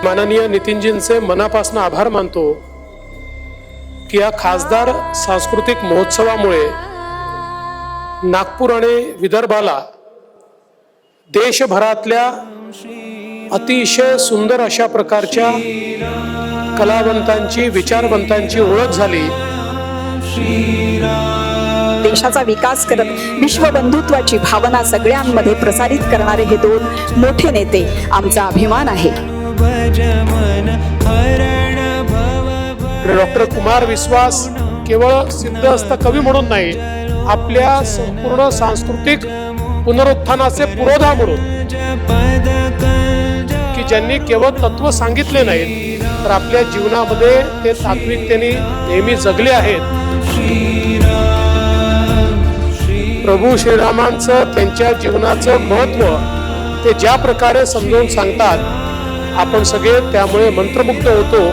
माननीय नितीनजींचे मनापासून आभार मानतो की या खासदार सांस्कृतिक महोत्सवामुळे नागपूर आणि विदर्भाला देशभरातल्या अतिशय सुंदर अशा प्रकारच्या कलावंतांची विचारवंतांची ओळख झाली। देशाचा विकास करत विश्वबंधुत्वाची भावना सगळ्यांमध्ये प्रसारित करणारे हे दोन मोठे नेते आमचा अभिमान आहे। डॉक्टर कुमार विश्वास केवळ सिद्धहस्त कवी म्हणून नाही, आपल्या संपूर्ण सांस्कृतिक पुनरुत्थानाचे पुरोधा म्हणून की ज्यांनी केवळ तत्व सांगितले नाहीत तर आपल्या जीवनामध्ये ते तात्विकतेने नेहमी जगले आहेत। प्रभू श्रीरामांचं त्यांच्या जीवनाचं महत्त्व ते ज्या प्रकारे समजावून सांगतात, आपण सगळे त्यामुळे मंत्रमुग्ध होतो।